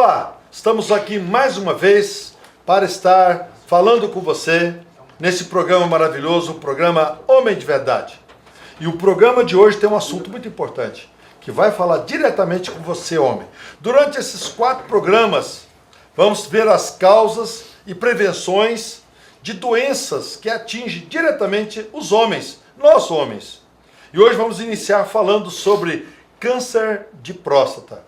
Olá, estamos aqui mais uma vez para estar falando com você nesse programa maravilhoso, o programa Homem de Verdade. E o programa de hoje tem um assunto muito importante, que vai falar diretamente com você, homem. Durante esses 4 programas, vamos ver as causas e prevenções de doenças que atingem diretamente os homens, nós homens. E hoje vamos iniciar falando sobre câncer de próstata.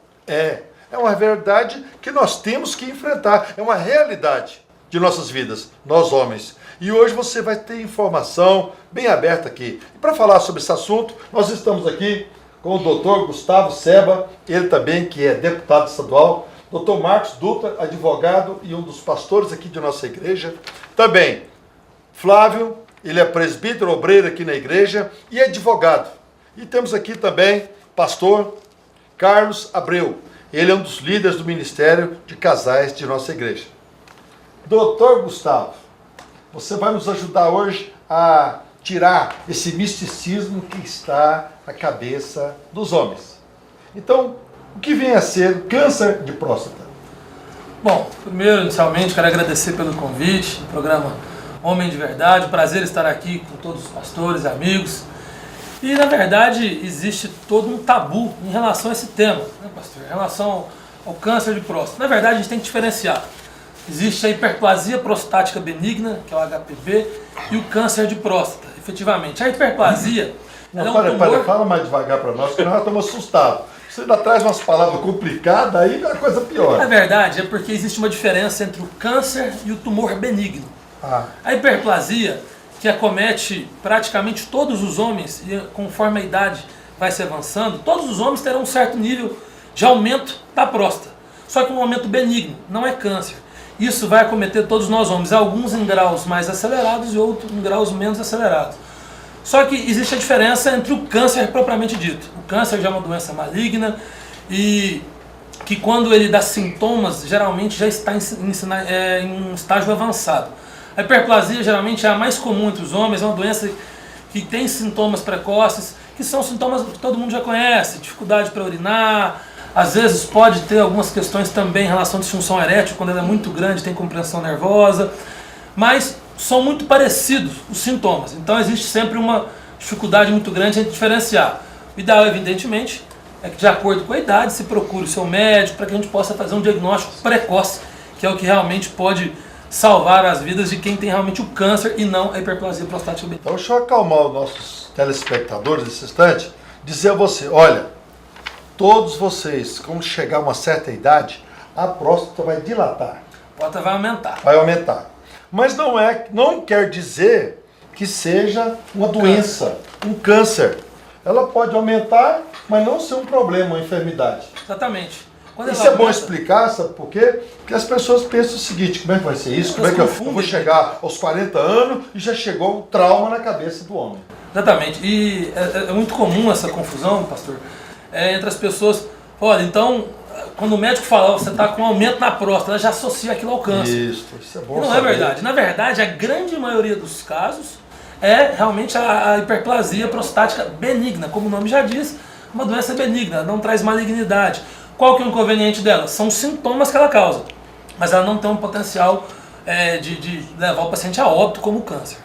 É uma verdade que nós temos que enfrentar, é uma realidade de nossas vidas, nós homens. E hoje você vai ter informação bem aberta aqui. E para falar sobre esse assunto, nós estamos aqui com o Dr. Gustavo Seba, ele também que é deputado estadual, Dr. Marcos Dutra, advogado e um dos pastores aqui de nossa igreja. Também Flávio, ele é presbítero, obreiro aqui na igreja e advogado. E temos aqui também pastor Carlos Abreu. Ele é um dos líderes do Ministério de Casais de nossa igreja. Doutor Gustavo, você vai nos ajudar hoje a tirar esse misticismo que está na cabeça dos homens. Então, o que vem a ser câncer de próstata? Bom, primeiro, inicialmente, quero agradecer pelo convite, o programa Homem de Verdade, prazer estar aqui com todos os pastores e amigos. E, na verdade, existe todo um tabu em relação a esse tema, né, pastor? Em relação ao câncer de próstata. Na verdade, a gente tem que diferenciar. Existe a hiperplasia prostática benigna, que é o HPV, e o câncer de próstata, efetivamente. A hiperplasia... Fala mais devagar para nós, porque nós estamos assustados. Você ainda traz umas palavras complicadas, aí a coisa pior. Na verdade, é porque existe uma diferença entre o câncer e o tumor benigno. A hiperplasia, que acomete praticamente todos os homens, e conforme a idade vai se avançando, todos os homens terão um certo nível de aumento da próstata. Só que um aumento benigno, não é câncer. Isso vai acometer todos nós homens, alguns em graus mais acelerados e outros em graus menos acelerados. Só que existe a diferença entre o câncer propriamente dito. O câncer já é uma doença maligna e que quando ele dá sintomas, geralmente já está em um estágio avançado. A hiperplasia geralmente é a mais comum entre os homens, é uma doença que tem sintomas precoces, que são sintomas que todo mundo já conhece, dificuldade para urinar, às vezes pode ter algumas questões também em relação à disfunção erétil, quando ela é muito grande, tem compressão nervosa, mas são muito parecidos os sintomas, então existe sempre uma dificuldade muito grande em diferenciar. O ideal, evidentemente, é que de acordo com a idade se procure o seu médico para que a gente possa fazer um diagnóstico precoce, que é o que realmente pode salvar as vidas de quem tem realmente o câncer e não a hiperplasia prostática benigna. Então, deixa eu acalmar os nossos telespectadores nesse instante, dizer a você, olha, todos vocês, quando chegar a uma certa idade, a próstata vai dilatar. A próstata vai aumentar. Vai aumentar. Mas não quer dizer que seja uma doença, um câncer. Ela pode aumentar, mas não ser um problema, uma enfermidade. Exatamente. Isso é bom explicar, sabe por quê? Porque as pessoas pensam o seguinte, como é que vai ser isso? Como é que eu vou chegar aos 40 anos e já chegou um trauma na cabeça do homem? Exatamente. E é muito comum essa confusão, pastor, entre as pessoas. Olha, então, quando o médico fala, você está com um aumento na próstata, ela já associa aquilo ao câncer. Isso é bom. E não é verdade. Na verdade, a grande maioria dos casos é realmente a hiperplasia prostática benigna, como o nome já diz, uma doença benigna, não traz malignidade. Qual que é o inconveniente dela? São os sintomas que ela causa, mas ela não tem um potencial de levar o paciente a óbito como o câncer.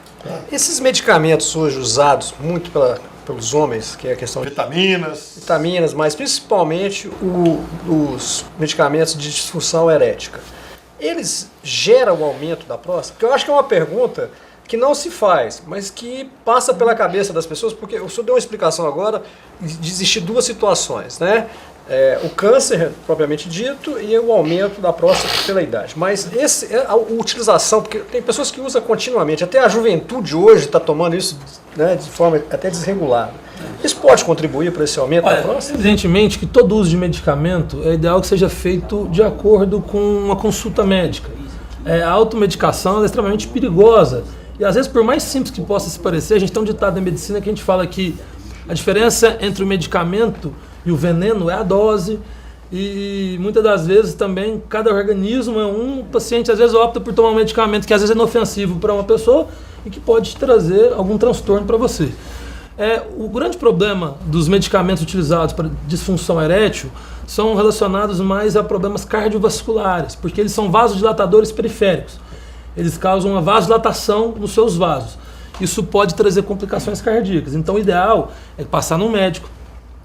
Esses medicamentos hoje usados muito pelos homens, que é a questão de vitaminas, mas principalmente os medicamentos de disfunção erética, eles geram o aumento da próstata? Porque eu acho que é uma pergunta que não se faz, mas que passa pela cabeça das pessoas, porque o senhor deu uma explicação agora de existir 2 situações, né? O câncer propriamente dito e o aumento da próstata pela idade. Mas a utilização, porque tem pessoas que usam continuamente, até a juventude hoje está tomando isso, né, de forma até desregulada. Isso pode contribuir para esse aumento da próstata? Evidentemente que todo uso de medicamento é ideal que seja feito de acordo com uma consulta médica. A automedicação é extremamente perigosa. E às vezes, por mais simples que possa se parecer, a gente tem um ditado da medicina que a gente fala que a diferença entre o medicamento e o veneno é a dose, e muitas das vezes também cada organismo um paciente às vezes opta por tomar um medicamento que às vezes é inofensivo para uma pessoa e que pode trazer algum transtorno para você. O grande problema dos medicamentos utilizados para disfunção erétil são relacionados mais a problemas cardiovasculares, porque eles são vasodilatadores periféricos. Eles causam uma vasodilatação nos seus vasos. Isso pode trazer complicações cardíacas. Então o ideal é passar no médico,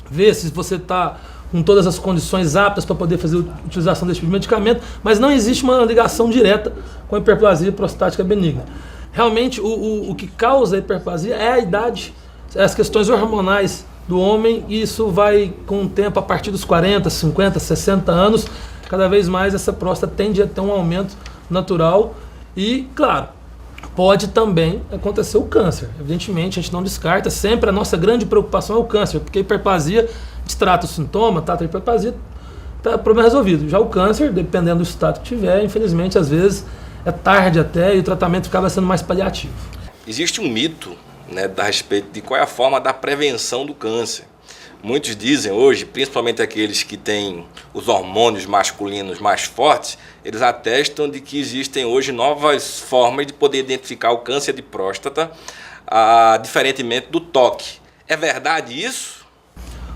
ver se você está com todas as condições aptas para poder fazer a utilização desse tipo de medicamento, mas não existe uma ligação direta com a hiperplasia prostática benigna. Realmente o que causa a hiperplasia é a idade, as questões hormonais do homem, e isso vai com o tempo, a partir dos 40, 50, 60 anos, cada vez mais essa próstata tende a ter um aumento natural e, claro, pode também acontecer o câncer. Evidentemente, a gente não descarta, sempre a nossa grande preocupação é o câncer, porque a hiperplasia, a gente trata o sintoma, trata a hiperplasia, tá, problema resolvido. Já o câncer, dependendo do estado que tiver, infelizmente, às vezes é tarde até e o tratamento acaba sendo mais paliativo. Existe um mito, né, a respeito de qual é a forma da prevenção do câncer. Muitos dizem hoje, principalmente aqueles que têm os hormônios masculinos mais fortes, eles atestam de que existem hoje novas formas de poder identificar o câncer de próstata, diferentemente do toque. É verdade isso?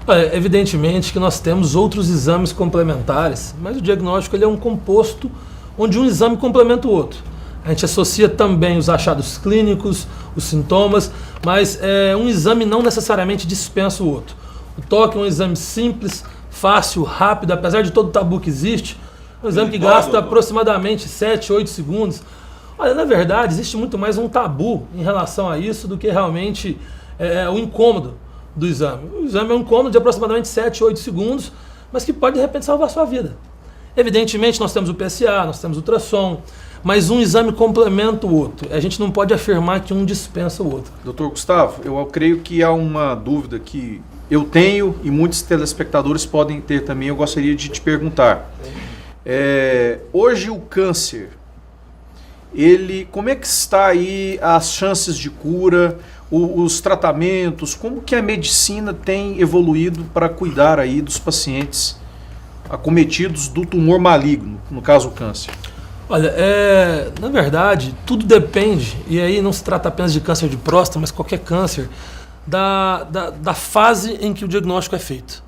Olha, evidentemente que nós temos outros exames complementares, mas o diagnóstico ele é um composto onde um exame complementa o outro. A gente associa também os achados clínicos, os sintomas, mas um exame não necessariamente dispensa o outro. O toque é um exame simples, fácil, rápido, apesar de todo o tabu que existe, é um exame que gasta aproximadamente 7, 8 segundos. Olha, na verdade, existe muito mais um tabu em relação a isso do que realmente o incômodo do exame. O exame é um incômodo de aproximadamente 7, 8 segundos, mas que pode de repente salvar a sua vida. Evidentemente, nós temos o PSA, nós temos o ultrassom, mas um exame complementa o outro. A gente não pode afirmar que um dispensa o outro. Doutor Gustavo, eu creio que há uma dúvida que eu tenho e muitos telespectadores podem ter também, eu gostaria de te perguntar. Hoje o câncer, como é que está aí as chances de cura, os tratamentos, como que a medicina tem evoluído para cuidar aí dos pacientes acometidos do tumor maligno, no caso o câncer? Olha, na verdade, tudo depende, e aí não se trata apenas de câncer de próstata, mas qualquer câncer, da fase em que o diagnóstico é feito.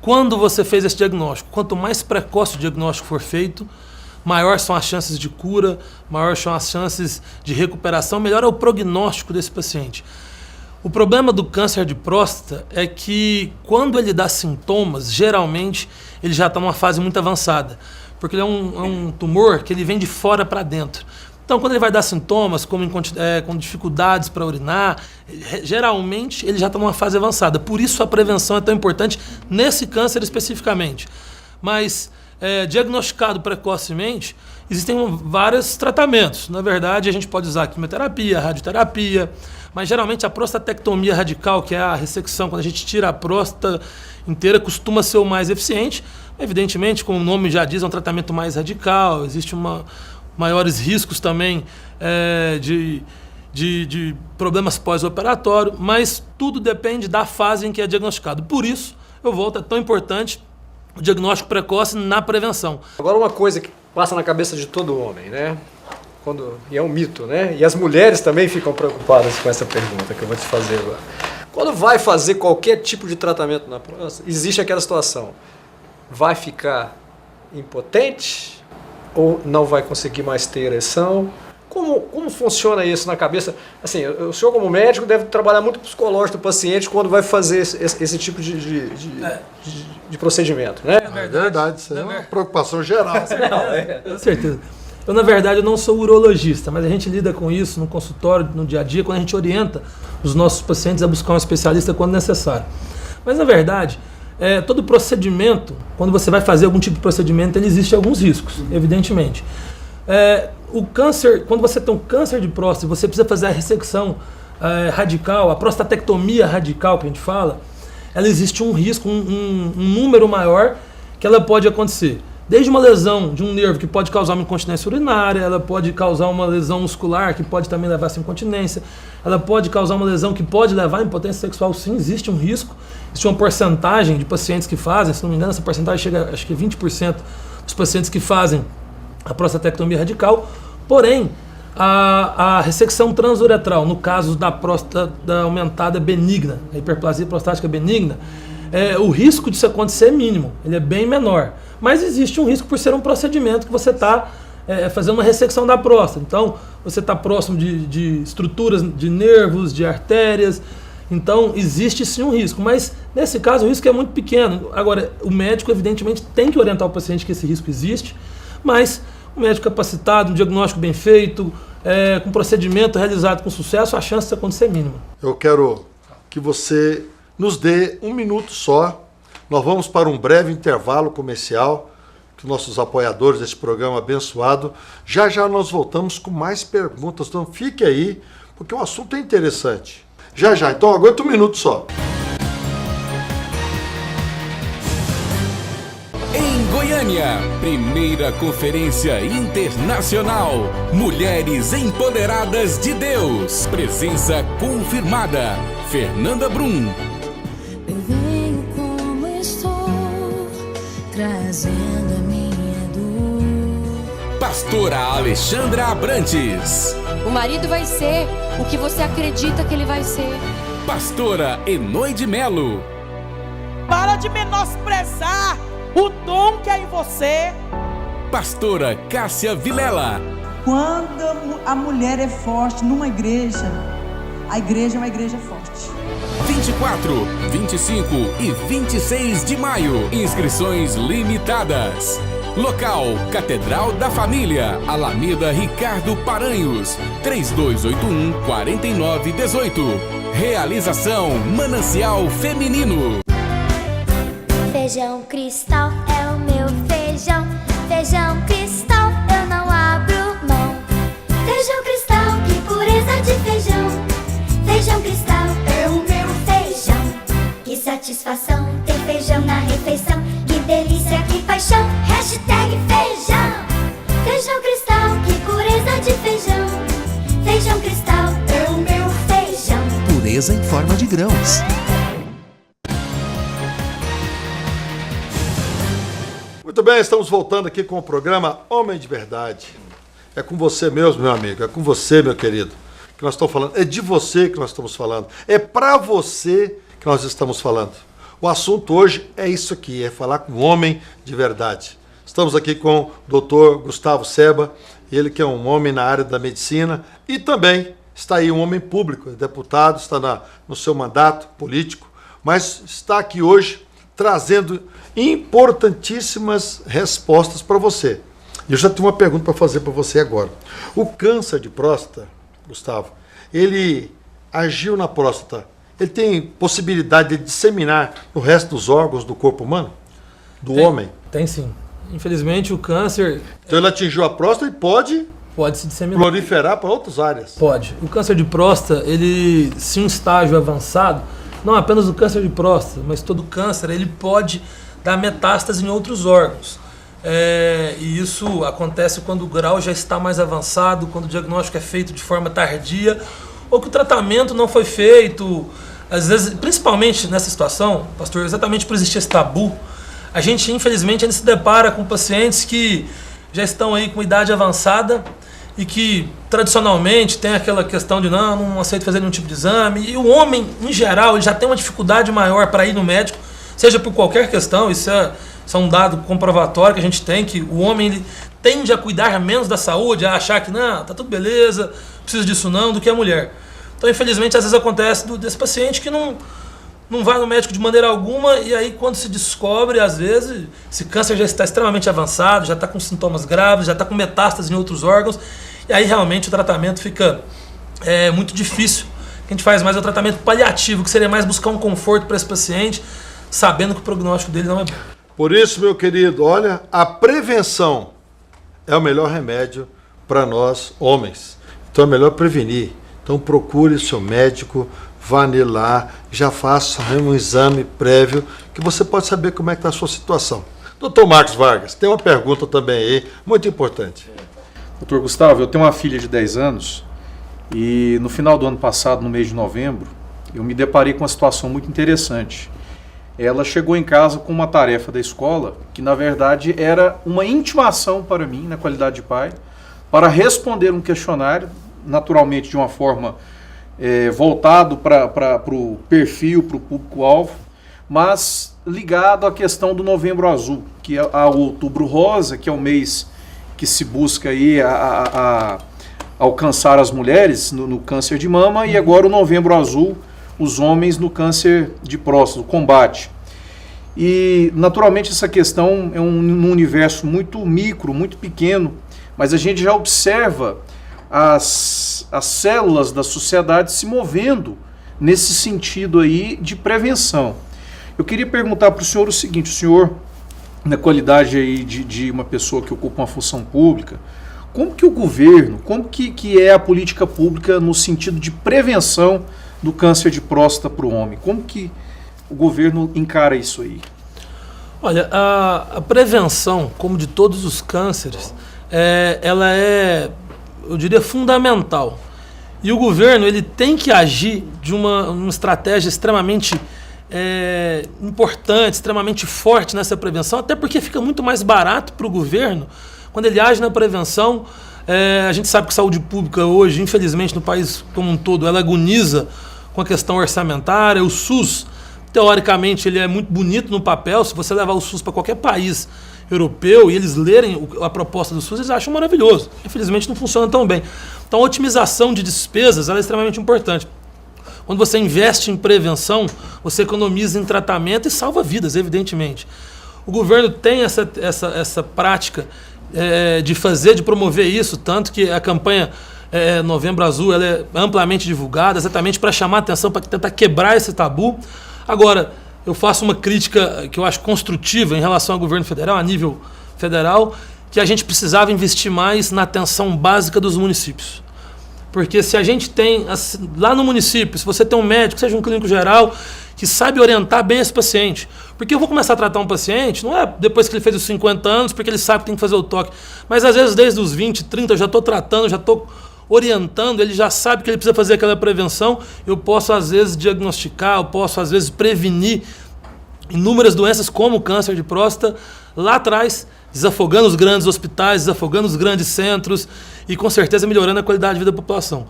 Quando você fez esse diagnóstico, quanto mais precoce o diagnóstico for feito, maior são as chances de cura, maior são as chances de recuperação, melhor é o prognóstico desse paciente. O problema do câncer de próstata é que quando ele dá sintomas, geralmente ele já está numa fase muito avançada, porque ele é um tumor que ele vem de fora para dentro. Então, quando ele vai dar sintomas, como com dificuldades para urinar, geralmente ele já está numa fase avançada. Por isso a prevenção é tão importante nesse câncer especificamente. Mas, diagnosticado precocemente, existem vários tratamentos. Na verdade, a gente pode usar quimioterapia, radioterapia, mas geralmente a prostatectomia radical, que é a ressecção, quando a gente tira a próstata inteira, costuma ser o mais eficiente. Evidentemente, como o nome já diz, é um tratamento mais radical, existe maiores riscos também de problemas pós-operatórios, mas tudo depende da fase em que é diagnosticado. Por isso, é tão importante o diagnóstico precoce na prevenção. Agora, uma coisa que passa na cabeça de todo homem, né? E é um mito, né? E as mulheres também ficam preocupadas com essa pergunta que eu vou te fazer agora. Quando vai fazer qualquer tipo de tratamento na próstata, existe aquela situação: vai ficar impotente ou não vai conseguir mais ter ereção? Como funciona isso na cabeça? Assim, o senhor como médico deve trabalhar muito o psicológico do paciente quando vai fazer esse tipo de procedimento, né? É verdade, isso é uma preocupação geral. Com certeza. Eu, na verdade, eu não sou urologista, mas a gente lida com isso no consultório, no dia a dia, quando a gente orienta os nossos pacientes a buscar um especialista quando necessário. Mas, na verdade, todo procedimento, quando você vai fazer algum tipo de procedimento, ele existe alguns riscos, evidentemente. O câncer, quando você tem um câncer de próstata, você precisa fazer a ressecção radical, a prostatectomia radical que a gente fala, ela existe um risco, um número maior que ela pode acontecer. Desde uma lesão de um nervo que pode causar uma incontinência urinária, ela pode causar uma lesão muscular que pode também levar a essa incontinência, ela pode causar uma lesão que pode levar à impotência sexual, sim, existe um risco, existe uma porcentagem de pacientes que fazem, se não me engano, essa porcentagem chega, acho que 20% dos pacientes que fazem a prostatectomia radical, porém, a ressecção transuretral, no caso da próstata aumentada benigna, a hiperplasia prostática benigna, o risco disso acontecer é mínimo, ele é bem menor. Mas existe um risco por ser um procedimento que você está fazendo uma ressecção da próstata. Então, você está próximo de estruturas de nervos, de artérias. Então, existe sim um risco. Mas, nesse caso, o risco é muito pequeno. Agora, o médico, evidentemente, tem que orientar o paciente que esse risco existe. Mas, o médico capacitado, um diagnóstico bem feito, com procedimento realizado com sucesso, a chance de acontecer é mínima. Eu quero que você nos dê 1 minuto só. Nós vamos para um breve intervalo comercial, que nossos apoiadores desse programa abençoado. Já já nós voltamos com mais perguntas, então fique aí, porque o assunto é interessante. Já já, então aguenta 1 minuto só. Em Goiânia, primeira conferência internacional Mulheres Empoderadas de Deus. Presença confirmada, Fernanda Brum. Eu venho como estou, trazendo a minha dor. Pastora Alexandra Abrantes. O marido vai ser o que você acredita que ele vai ser. Pastora Enoide Melo. Para de menosprezar o dom que é em você. Pastora Cássia Vilela. Quando a mulher é forte numa igreja, a igreja é uma igreja forte. 24, 25 e 26 de maio. Inscrições limitadas. Local: Catedral da Família, Alameda Ricardo Paranhos, 3281-4918. Realização: Manancial Feminino. Feijão Cristal é o meu feijão. Feijão Cristal, eu não abro mão. Feijão Cristal, que pureza de feijão. Feijão Cristal é o meu feijão. Que satisfação ter feijão na refeição. Que delícia, que paixão. Hashtag feijão. Feijão Cristal, que pureza de feijão. Feijão Cristal é o meu feijão. Pureza em forma de grãos. Muito bem, estamos voltando aqui com o programa Homem de Verdade. É com você mesmo, meu amigo, é com você, meu querido, que nós estamos falando. É de você que nós estamos falando. É para você que nós estamos falando. O assunto hoje é isso aqui, é falar com o homem de verdade. Estamos aqui com o Dr. Gustavo Seba, ele que é um homem na área da medicina e também está aí um homem público, deputado, está no seu mandato político, mas está aqui hoje trazendo importantíssimas respostas para você. Eu já tenho uma pergunta para fazer para você agora. O câncer de próstata, Gustavo, ele agiu na próstata, ele tem possibilidade de disseminar no resto dos órgãos do corpo humano? Do homem? Tem sim. Infelizmente o câncer... Então ele atingiu a próstata e pode se disseminar. Proliferar para outras áreas? Pode. O câncer de próstata, ele, se um estágio avançado, não apenas o câncer de próstata, mas todo câncer, ele pode dar metástase em outros órgãos. E isso acontece quando o grau já está mais avançado, quando o diagnóstico é feito de forma tardia, ou que o tratamento não foi feito. Às vezes, principalmente nessa situação, pastor, exatamente por existir esse tabu, a gente, infelizmente, ainda se depara com pacientes que já estão aí com idade avançada e que, tradicionalmente, tem aquela questão de não aceito fazer nenhum tipo de exame. E o homem, em geral, ele já tem uma dificuldade maior para ir no médico, seja por qualquer questão. Isso é um dado comprovatório que a gente tem, que o homem ele tende a cuidar menos da saúde, a achar que, não, tá tudo beleza, não precisa disso não, do que a mulher. Então, infelizmente, às vezes acontece desse paciente que não vai no médico de maneira alguma, e aí quando se descobre, às vezes, esse câncer já está extremamente avançado, já está com sintomas graves, já está com metástase em outros órgãos, e aí realmente o tratamento fica muito difícil. O que a gente faz mais é o tratamento paliativo, que seria mais buscar um conforto para esse paciente, sabendo que o prognóstico dele não é bom. Por isso, meu querido, olha, a prevenção é o melhor remédio para nós, homens. Então é melhor prevenir. Então procure o seu médico, vá nele lá, já faça um exame prévio, que você pode saber como é que está a sua situação. Doutor Marcos Vargas, tem uma pergunta também aí, muito importante. Doutor Gustavo, eu tenho uma filha de 10 anos e no final do ano passado, no mês de novembro, eu me deparei com uma situação muito interessante. Ela chegou em casa com uma tarefa da escola, que na verdade era uma intimação para mim, na qualidade de pai, para responder um questionário, naturalmente de uma forma voltado para o perfil, para o público-alvo, mas ligado à questão do Novembro Azul, que é o Outubro Rosa, que é o mês que se busca aí a alcançar as mulheres no câncer de mama, e agora o Novembro Azul, os homens no câncer de próstata, o combate. E, naturalmente, essa questão é um universo muito micro, muito pequeno, mas a gente já observa as células da sociedade se movendo nesse sentido aí de prevenção. Eu queria perguntar para o senhor o seguinte: o senhor, na qualidade aí de uma pessoa que ocupa uma função pública, como que o governo, como que é a política pública no sentido de prevenção do câncer de próstata para o homem? Como que o governo encara isso aí? Olha, a prevenção, como de todos os cânceres, ela é, eu diria, fundamental. E o governo ele tem que agir de uma estratégia extremamente importante, extremamente forte nessa prevenção, até porque fica muito mais barato para o governo quando ele age na prevenção. A gente sabe que saúde pública hoje, infelizmente, no país como um todo, ela agoniza com a questão orçamentária. O SUS, teoricamente, ele é muito bonito no papel. Se você levar o SUS para qualquer país europeu e eles lerem a proposta do SUS, eles acham maravilhoso. Infelizmente, não funciona tão bem. Então, a otimização de despesas ela é extremamente importante. Quando você investe em prevenção, você economiza em tratamento e salva vidas, evidentemente. O governo tem essa prática de promover isso, tanto que a campanha Novembro Azul ela é amplamente divulgada, exatamente para chamar a atenção, para tentar quebrar esse tabu. Agora, eu faço uma crítica que eu acho construtiva em relação ao governo federal, a nível federal, que a gente precisava investir mais na atenção básica dos municípios. Porque se a gente tem, lá no município, se você tem um médico, seja um clínico geral, que sabe orientar bem esse paciente. Porque eu vou começar a tratar um paciente, não é depois que ele fez os 50 anos, porque ele sabe que tem que fazer o toque. Mas às vezes desde os 20, 30, eu já estou tratando, já estou orientando, ele já sabe que ele precisa fazer aquela prevenção. Eu posso às vezes diagnosticar, eu posso às vezes prevenir inúmeras doenças como o câncer de próstata lá atrás, desafogando os grandes hospitais, desafogando os grandes centros e com certeza melhorando a qualidade de vida da população.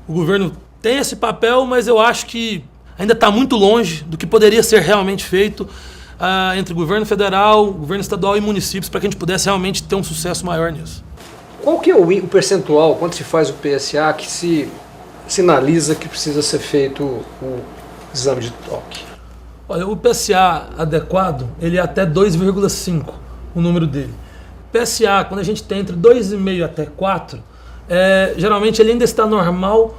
O governo tem esse papel, mas eu acho que ainda está muito longe do que poderia ser realmente feito entre governo federal, governo estadual e municípios para que a gente pudesse realmente ter um sucesso maior nisso. Qual que é o percentual, quando se faz o PSA, que se sinaliza que precisa ser feito o exame de toque? Olha, o PSA adequado, ele é até 2,5, o número dele. PSA, quando a gente tem entre 2,5 até 4, geralmente ele ainda está normal,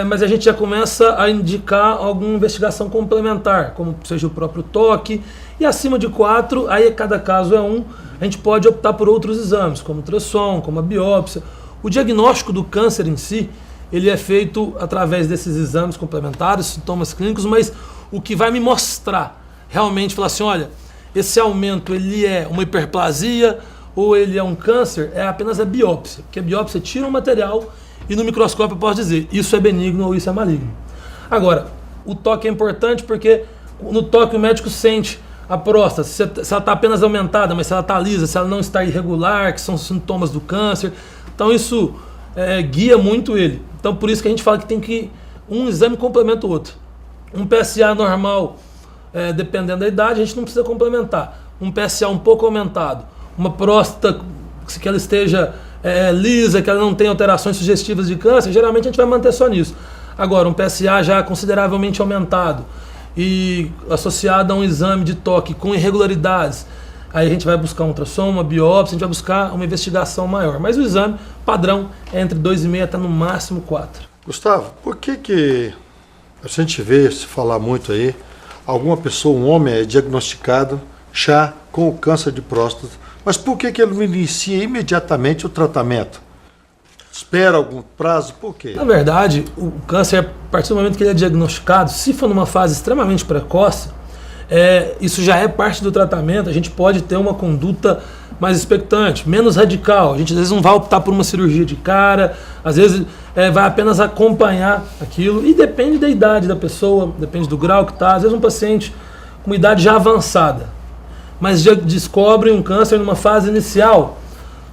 mas a gente já começa a indicar alguma investigação complementar, como seja o próprio toque, e acima de 4, aí cada caso é um, a gente pode optar por outros exames, como ultrassom, como a biópsia. O diagnóstico do câncer em si, ele é feito através desses exames complementares, sintomas clínicos, mas o que vai me mostrar, realmente, falar assim, olha, esse aumento ele é uma hiperplasia ou ele é um câncer, é apenas a biópsia, porque a biópsia tira um material e no microscópio eu posso dizer, isso é benigno ou isso é maligno. Agora, o toque é importante porque no toque o médico sente a próstata, se ela está apenas aumentada, mas se ela está lisa, se ela não está irregular, que são sintomas do câncer. Então isso guia muito ele. Então por isso que a gente fala que tem que um exame complementa o outro. Um PSA normal, dependendo da idade, a gente não precisa complementar. Um PSA um pouco aumentado, uma próstata que ela esteja lisa, que ela não tenha alterações sugestivas de câncer, geralmente a gente vai manter só nisso. Agora, um PSA já consideravelmente aumentado e associado a um exame de toque com irregularidades, aí a gente vai buscar um ultrassom, uma biópsia, a gente vai buscar uma investigação maior. Mas o exame padrão é entre 2,5 até no máximo 4. Gustavo, por que a gente vê se falar muito aí, alguma pessoa, um homem é diagnosticado já com o câncer de próstata, mas por que ele não inicia imediatamente o tratamento? Espera algum prazo? Por quê? Na verdade, o câncer, a partir do momento que ele é diagnosticado, se for numa fase extremamente precoce, isso já é parte do tratamento, a gente pode ter uma conduta mais expectante, menos radical. A gente às vezes não vai optar por uma cirurgia de cara, às vezes vai apenas acompanhar aquilo e depende da idade da pessoa, depende do grau que está. Às vezes um paciente com uma idade já avançada, mas já descobre um câncer numa fase inicial,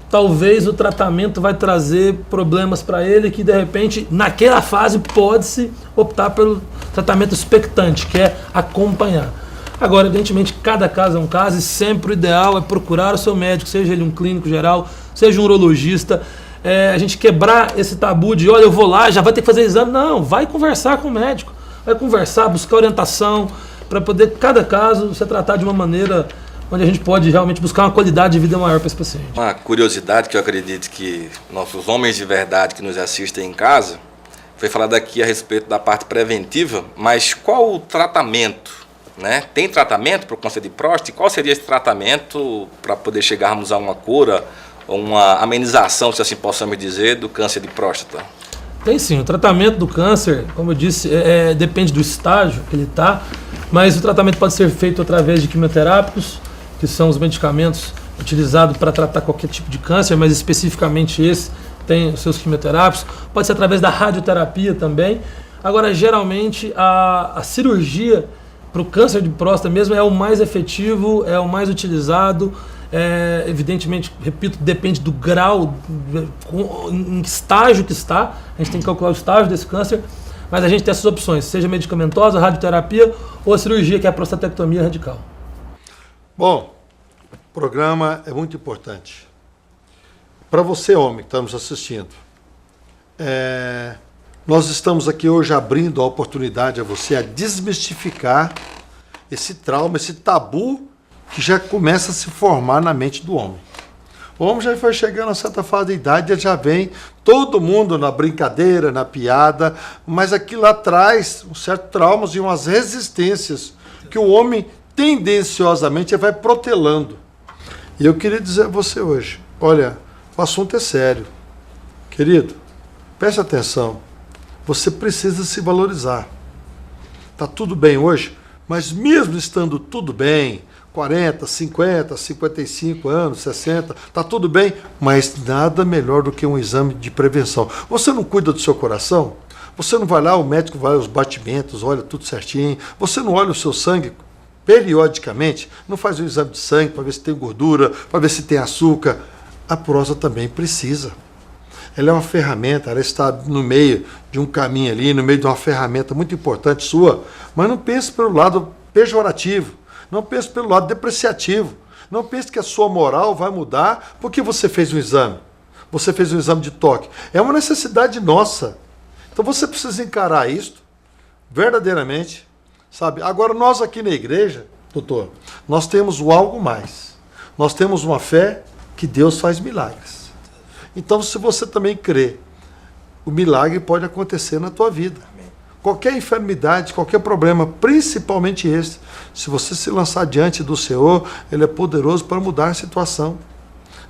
talvez o tratamento vai trazer problemas para ele que de repente naquela fase pode-se optar pelo tratamento expectante, que é acompanhar. Agora, evidentemente, cada caso é um caso e sempre o ideal é procurar o seu médico, seja ele um clínico geral, seja um urologista, a gente quebrar esse tabu de, olha, eu vou lá, já vai ter que fazer exame. Não, vai conversar com o médico, vai conversar, buscar orientação, para poder, cada caso, ser tratado de uma maneira onde a gente pode realmente buscar uma qualidade de vida maior para esse paciente. Uma curiosidade que eu acredito que nossos homens de verdade que nos assistem em casa, foi falado aqui a respeito da parte preventiva, mas qual o tratamento? Né? Tem tratamento para o câncer de próstata? E qual seria esse tratamento para poder chegarmos a uma cura, ou uma amenização, se assim possamos dizer, do câncer de próstata? Tem sim, o tratamento do câncer, como eu disse, depende do estágio que ele está, mas o tratamento pode ser feito através de quimioterápicos, que são os medicamentos utilizados para tratar qualquer tipo de câncer, mas especificamente esse tem os seus quimioterápicos, pode ser através da radioterapia também. Agora, geralmente, a cirurgia para o câncer de próstata mesmo é o mais efetivo, é o mais utilizado. Evidentemente, repito, depende do grau, em que estágio que está. A gente tem que calcular o estágio desse câncer, mas a gente tem essas opções, seja medicamentosa, radioterapia ou a cirurgia, que é a prostatectomia radical. Bom, o programa é muito importante. Para você, homem, que está nos assistindo, nós estamos aqui hoje abrindo a oportunidade a você a desmistificar esse trauma, esse tabu que já começa a se formar na mente do homem. O homem já vai chegando a certa fase de idade, ele já vem todo mundo na brincadeira, na piada, mas aqui lá atrás, um certo traumas e umas resistências que o homem tendenciosamente vai protelando. E eu queria dizer a você hoje, olha, o assunto é sério. Querido, preste atenção. Você precisa se valorizar. Está tudo bem hoje, mas mesmo estando tudo bem, 40, 50, 55 anos, 60, está tudo bem, mas nada melhor do que um exame de prevenção. Você não cuida do seu coração? Você não vai lá, o médico vai aos batimentos, olha tudo certinho. Você não olha o seu sangue periodicamente? Não faz um exame de sangue para ver se tem gordura, para ver se tem açúcar? A próstata também precisa. Ela é uma ferramenta, ela está no meio de um caminho ali, no meio de uma ferramenta muito importante sua, mas não pense pelo lado pejorativo, não pense pelo lado depreciativo, não pense que a sua moral vai mudar porque você fez um exame. Você fez um exame de toque. É uma necessidade nossa. Então você precisa encarar isto verdadeiramente, sabe? Agora nós aqui na igreja, doutor, nós temos o algo mais. Nós temos uma fé que Deus faz milagres. Então, se você também crê, o milagre pode acontecer na tua vida. Qualquer enfermidade, qualquer problema, principalmente esse, se você se lançar diante do Senhor, Ele é poderoso para mudar a situação.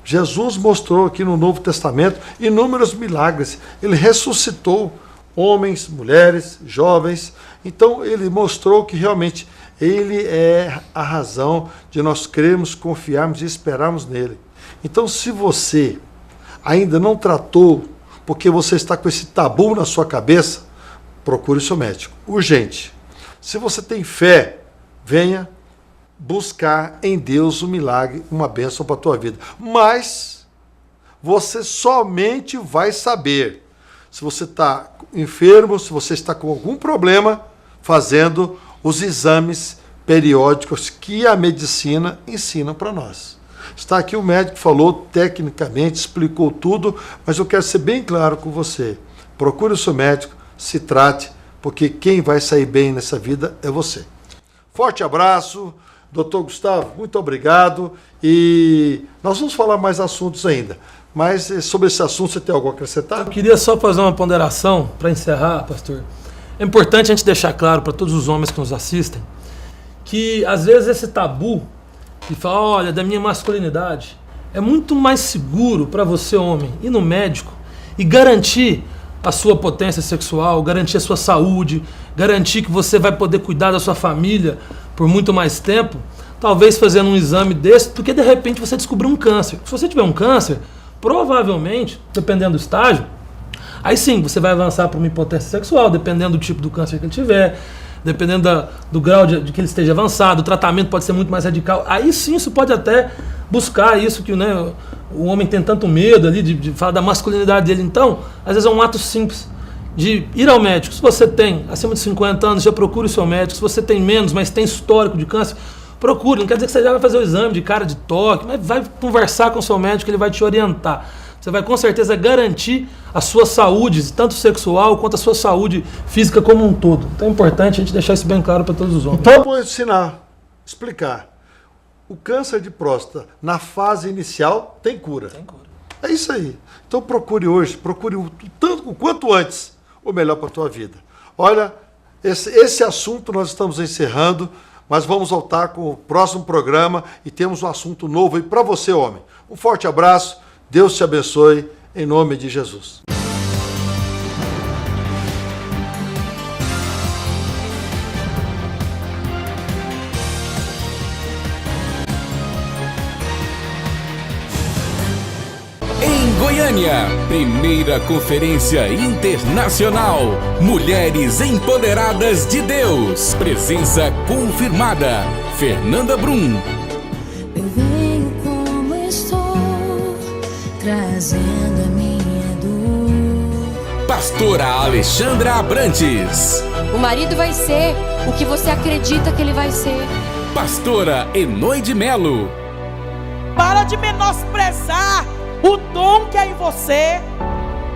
Jesus mostrou aqui no Novo Testamento inúmeros milagres. Ele ressuscitou homens, mulheres, jovens. Então, Ele mostrou que realmente Ele é a razão de nós crermos, confiarmos e esperarmos nele. Então, se você ainda não tratou, porque você está com esse tabu na sua cabeça, procure o seu médico. Urgente. Se você tem fé, venha buscar em Deus um milagre, uma bênção para a tua vida. Mas você somente vai saber se você está enfermo, se você está com algum problema, fazendo os exames periódicos que a medicina ensina para nós. Está aqui o médico, falou tecnicamente, explicou tudo, mas eu quero ser bem claro com você. Procure o seu médico, se trate, porque quem vai sair bem nessa vida é você. Forte abraço, doutor Gustavo, muito obrigado. E nós vamos falar mais assuntos ainda. Mas sobre esse assunto, você tem algo a acrescentar? Eu queria só fazer uma ponderação para encerrar, pastor. É importante a gente deixar claro para todos os homens que nos assistem que, às vezes, esse tabu de falar, olha, da minha masculinidade, é muito mais seguro para você, homem, ir no médico e garantir a sua potência sexual, garantir a sua saúde, garantir que você vai poder cuidar da sua família por muito mais tempo, talvez fazendo um exame desse, do que de repente você descobrir um câncer. Se você tiver um câncer, provavelmente, dependendo do estágio, aí sim, você vai avançar para uma impotência sexual, dependendo do tipo do câncer que ele tiver, dependendo do grau de que ele esteja avançado, o tratamento pode ser muito mais radical. Aí sim, isso pode até buscar isso que, né, o homem tem tanto medo ali de falar da masculinidade dele. Então, às vezes é um ato simples, de ir ao médico. Se você tem acima de 50 anos, já procure o seu médico. Se você tem menos, mas tem histórico de câncer, procure. Não quer dizer que você já vai fazer o exame de cara de toque, mas vai conversar com o seu médico, ele vai te orientar. Você vai com certeza garantir a sua saúde, tanto sexual quanto a sua saúde física como um todo. Então é importante a gente deixar isso bem claro para todos os homens. Então eu vou explicar. O câncer de próstata, na fase inicial, tem cura. Tem cura. É isso aí. Então procure hoje, procure o quanto antes o melhor para a tua vida. Olha, esse assunto nós estamos encerrando, mas vamos voltar com o próximo programa e temos um assunto novo aí para você, homem. Um forte abraço, Deus te abençoe, em nome de Jesus. Goiânia, primeira conferência internacional. Mulheres Empoderadas de Deus. Presença confirmada. Fernanda Brum. Eu venho como estou, trazendo a minha dor. Pastora Alexandra Abrantes. O marido vai ser o que você acredita que ele vai ser. Pastora Enoide Melo. Para de menosprezar o dom que há em você.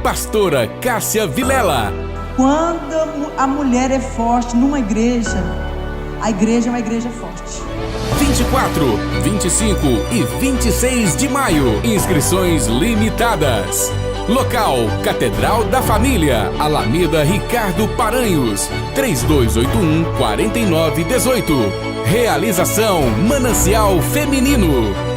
Pastora Cássia Vilela. Quando a mulher é forte numa igreja, a igreja é uma igreja forte. 24, 25 e 26 de maio. Inscrições limitadas. Local: Catedral da Família, Alameda Ricardo Paranhos, 3281-4918. Realização: Manancial Feminino.